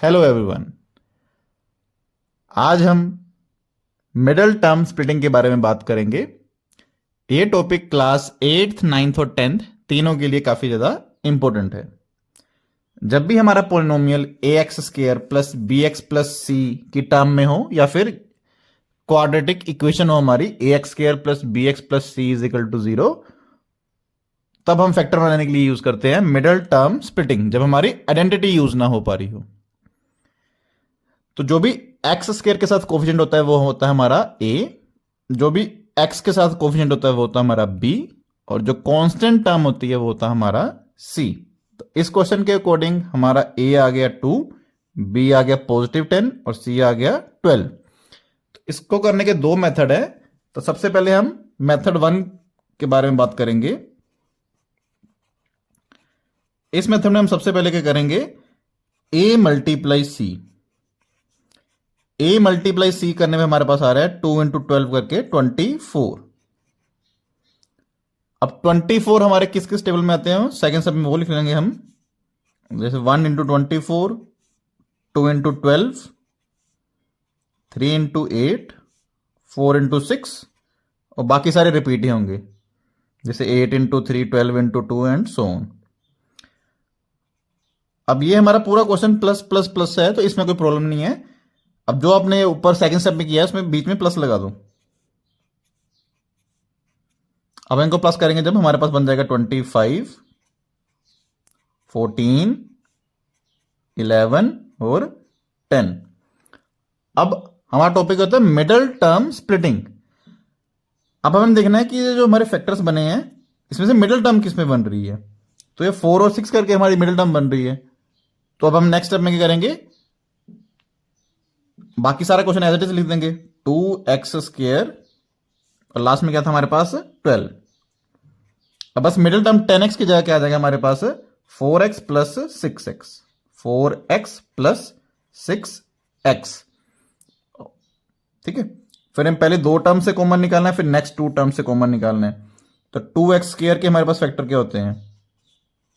Hello everyone. आज हम middle term splitting के बारे में बात करेंगे। ये टॉपिक क्लास 8th 9th और 10th तीनों के लिए काफी ज्यादा इंपॉर्टेंट है। जब भी हमारा polynomial A X square plus B X plus C की टर्म में हो या फिर क्वाड्रेटिक इक्वेशन हो हमारी A X square plus B X plus C is equal to 0, तब हम फैक्टर बनाने के लिए यूज करते हैं मिडिल टर्म स्प्लिटिंग, जब हमारी आइडेंटिटी यूज ना हो पा रही हो। तो जो भी एक्स स्क्र के साथ कोफिशिएंट होता है वो होता है हमारा ए, जो भी एक्स के साथ कोफिशिएंट होता है वो होता है हमारा बी, और जो कांस्टेंट टर्म होती है वो होता है हमारा सी। तो इस क्वेश्चन के अकॉर्डिंग हमारा ए आ गया 2, बी आ गया +10 और सी आ गया 12। तो इसको करने के दो मेथड है। तो सबसे पहले हम मेथड 1 के बारे में बात करेंगे। इस मेथड में हम सबसे पहले क्या करेंगे, A multiply C. A multiply C करने में हमारे पास आ रहा है 2 इंटू 12 करके 24। अब 24 हमारे किस किस टेबल में आते हैं, सेकंड स्टेप में वो लिख लेंगे हम। जैसे 1 इंटू 24, 2 इंटू 12, 3 इंटू 8, 4 इंटू 6, और बाकी सारे रिपीट ही होंगे, जैसे 8 into 3, 12 into 2 and so on. अब ये हमारा पूरा क्वेश्चन प्लस प्लस प्लस है, तो इसमें कोई प्रॉब्लम नहीं है। अब जो आपने ऊपर सेकंड स्टेप में किया है उसमें बीच में प्लस लगा दो। अब इनको प्लस करेंगे जब हमारे पास बन जाएगा 25, 14, 11 और 10। अब हमारा टॉपिक होता है मिडिल टर्म स्प्लिटिंग। अब हमें देखना है कि ये जो हमारे फैक्टर्स बने हैं इसमें से मिडिल टर्म किस में बन रही है। तो ये 4 और 6 करके हमारी मिडिल टर्म बन रही है। तो अब हम नेक्स्ट स्टेप में क्या करेंगे, बाकी सारा क्वेश्चन एज इट इज लिख देंगे, 2x² और लास्ट में क्या था हमारे पास 12। अब बस मिडिल टर्म 10x की जगह क्या आ जाएगा हमारे पास 4x plus 6x, 4x plus 6x। ठीक है, फिर हम पहले दो टर्म से कॉमन निकालना है, फिर नेक्स्ट टू टर्म से कॉमन निकालना है। तो 2x² के हमारे पास फैक्टर क्या होते हैं,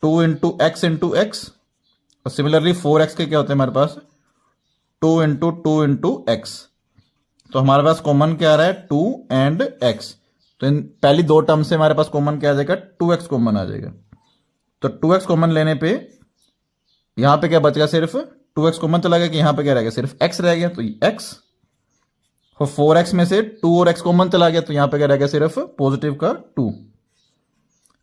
2 इंटू एक्स इंटू एक्स, और सिमिलरली 4x के क्या होते हैं हमारे पास 2 इंटू 2 इंटू एक्स। तो हमारे पास कॉमन क्या आ रहा है 2 एंड x। तो इन पहली दो टर्म से हमारे पास कॉमन क्या आ जाएगा 2x कॉमन आ जाएगा। तो 2x कॉमन लेने पे यहां पे क्या बचेगा, सिर्फ 2x कॉमन चला गया कि यहां पे क्या रह गया, सिर्फ x रह गया, तो x। और 4x में से 2 और x कॉमन चला गया, तो यहां पे क्या रह गया, सिर्फ पॉजिटिव का 2।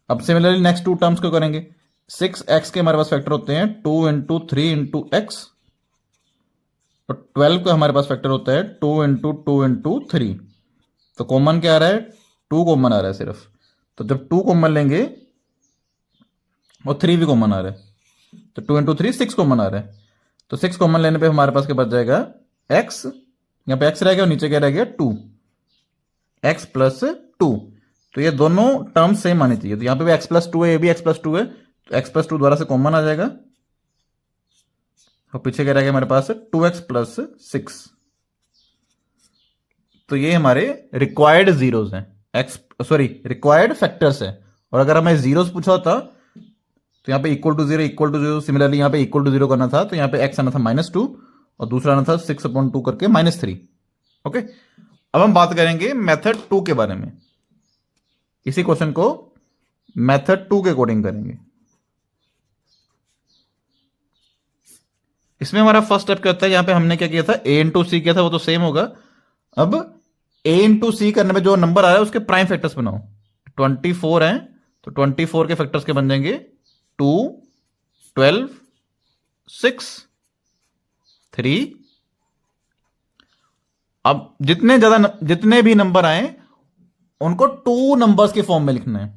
अब सिमिलरली नेक्स्ट टू टर्म्स को करेंगे। 6x के हमारे पास फैक्टर होते हैं 2 इंटू 3 इंटू एक्स, और 12 का हमारे पास फैक्टर होता है 2 इंटू 2 इंटू 3। तो कॉमन क्या आ रहा है 2 कॉमन आ रहा है सिर्फ। तो जब 2 कॉमन लेंगे और 3 भी कॉमन आ रहा है, तो 2 इंटू 3 6 कॉमन आ रहा है। तो 6 कॉमन लेने पे हमारे पास क्या बच जाएगा x, यहां पे x रह गया और नीचे क्या रह गया 2, x प्लस 2। तो ये दोनों टर्म सेम आनी चाहिए। तो यहां पे भी x प्लस 2 है, ये भी x प्लस 2 है, तो x प्लस 2 द्वारा से कॉमन आ जाएगा, और पीछे क्या रह गया हमारे पास 2x प्लस 6। तो ये हमारे रिक्वायर्ड जीरोस हैं, रिक्वायर्ड फैक्टर्स है। और अगर हमें जीरोस पूछा होता तो यहां पे equal to 0 equal to 0, similarly यहां पे इक्वल टू 0 करना था, तो यहां पे x आना था -2 और दूसरा आना था 6/2 करके -3। ओके, अब हम बात करेंगे मेथड 2 के बारे में। इसी क्वेश्चन को मेथड 2 के अकॉर्डिंग करेंगे। इसमें हमारा फर्स्ट स्टेप क्या होता है, यहां पे हमने क्या किया था a इंटू सी किया था, वो तो सेम होगा। अब a इंटू सी करने में जो नंबर आ रहा है उसके प्राइम फैक्टर्स बनाओ। 24 है तो 24 के फैक्टर्स के बन जाएंगे 2, 12, 6, 3। अब जितने भी नंबर आए उनको 2 नंबर्स के फॉर्म में लिखना है।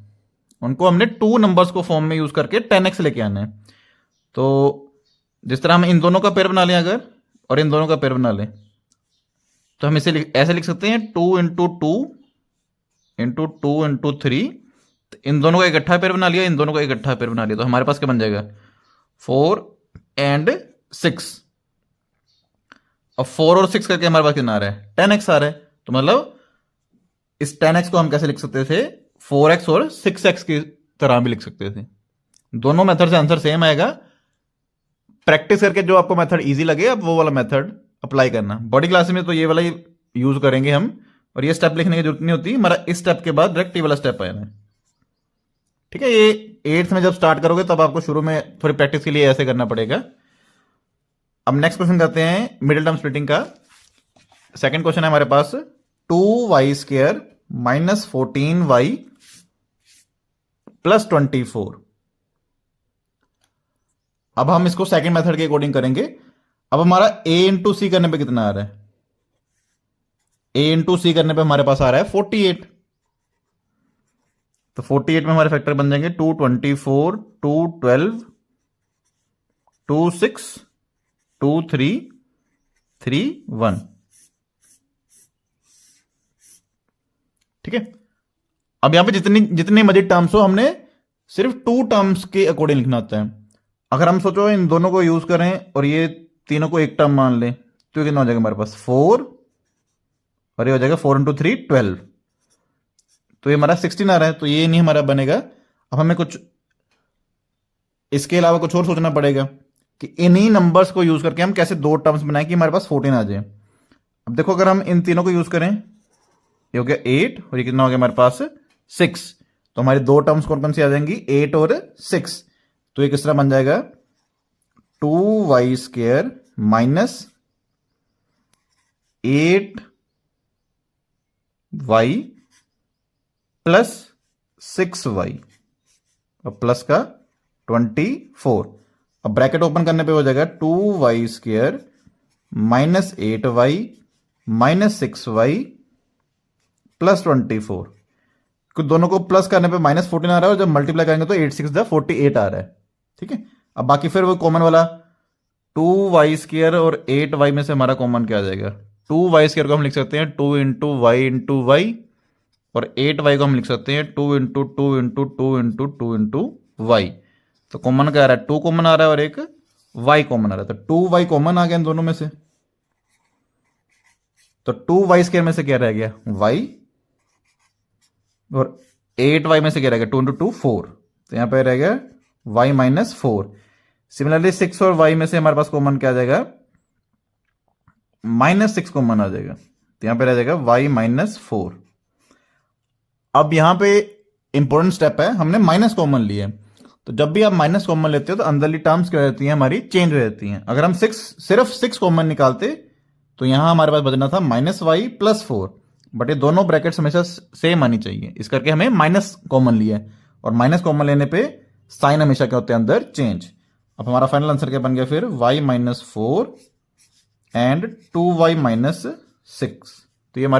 उनको हमने 2 नंबर्स को फॉर्म में यूज करके 10x लेके आना है। तो जिस तरह हम इन दोनों का पेयर बना लें अगर, और इन दोनों का पेयर बना लें, तो हम इसे ऐसे लिख सकते हैं 2 इंटू 2 इंटू 2 इंटू 3। इन दोनों का इकट्ठा पेयर बना लिया, इन दोनों का इकट्ठा पेयर बना लिया, तो हमारे पास क्या बन जाएगा 4 एंड 6। और 4 और 6 करके हमारे पास कितना आ रहा है 10x आ रहा है। तो मतलब इस 10x को हम कैसे लिख सकते थे 4x और 6x की तरह भी लिख सकते थे। दोनों मेथड से आंसर सेम आएगा, प्रैक्टिस करके जो आपको मेथड इजी लगे अब वो वाला मेथड अप्लाई करना। बॉडी क्लास में तो ये वाला ही यूज करेंगे हम, और ये स्टेप लिखने की जरूरत नहीं होती, हमारा इस स्टेप के बाद डायरेक्ट ये वाला स्टेप आया है। ठीक है, ये 8th में जब स्टार्ट करोगे तब आपको शुरू में थोड़ी प्रैक्टिस के लिए ऐसे करना पड़ेगा। अब नेक्स्ट क्वेश्चन करते हैं मिडिल टर्म स्प्लिटिंग का। सेकंड क्वेश्चन है हमारे पास 2y² - 14y + 24। अब हम इसको सेकंड मेथड के अकॉर्डिंग करेंगे। अब हमारा a इंटू सी करने पे कितना आ रहा है? a इंटू सी करने पे हमारे पास आ रहा है 48। तो 48 में हमारे फैक्टर बन जाएंगे 2 24 2 12 2 6 2 3 3 1। ठीक है, अब यहां पे जितने मर्जी टर्म्स हो हमने सिर्फ 2 टर्म्स के अकॉर्डिंग लिखना होता है। अगर हम सोचो इन दोनों को यूज करें और ये तीनों को एक टर्म मान लें तो ये कितना हो जाएगा हमारे पास 4, और ये हो जाएगा 4 × 3 12। तो ये हमारा 16 आ रहा है, तो ये नहीं हमारा बनेगा। अब हमें कुछ इसके अलावा कुछ और सोचना पड़ेगा कि इन्हीं नंबर्स को यूज करके हम कैसे दो टर्म्स बनाएं कि हमारे पास 14 आ जाए। अब देखो अगर हम इन तीनों को यूज करें, ये हो गया 8 और ये कितना हो गया हमारे पास 6, तो हमारी दो टर्म्स कौन कौन सी आ जाएंगी 8 और 6। तो ये किस तरह बन जाएगा 2y² - 8y + 6y और प्लस का 24। अब ब्रैकेट ओपन करने पे हो जाएगा 2y² - 8y - 6y + 24। क्योंकि दोनों को प्लस करने पे -14 आ रहा है और जब मल्टीप्लाई करेंगे तो 8 6 48 आ रहा है। ठीक है, अब बाकी फिर वो कॉमन वाला 2y² और 8y में से हमारा कॉमन क्या आ जाएगा? 2y² को हम लिख सकते हैं 2 × y × y, और 8y को हम लिख सकते हैं 2 × 2 × 2 × 2 × y। तो कॉमन क्या आ रहा है? 2 कॉमन आ रहा है और एक y कॉमन आ रहा है, तो 2y कॉमन आ गया इन दोनों में से। तो 2y² में से क्या रह गया? y, और 8y में से क्या रह गया? 2 × 2 4, तो यहां पे रह गया y - 4। सिमिलरली 6 और y में से हमारे पास कॉमन क्या आ जाएगा? -6 कॉमन आ जाएगा, तो यहां पे रह जाएगा y - 4। अब यहां पे इंपॉर्टेंट स्टेप है, हमने माइनस कॉमन लिए। तो जब भी आप माइनस कॉमन लेते हो तो अंदरली टर्म्स क्या रहती हैं हमारी? चेंज हो जाती हैं। अगर हम सिर्फ 6 कॉमन निकालते तो यहां हमारे पास बचना था -y + 4, बट ये दोनों ब्रैकेट्स हमेशा सेम आनी चाहिए, इस करके हमें माइनस कॉमन लिया है। और माइनस कॉमन लेने पे साइन हमेशा क्या होते हैं? अंदर चेंज। अब हमारा फाइनल आंसर क्या बन गया फिर? y - 4 and 2y - 6। तो ये हमारे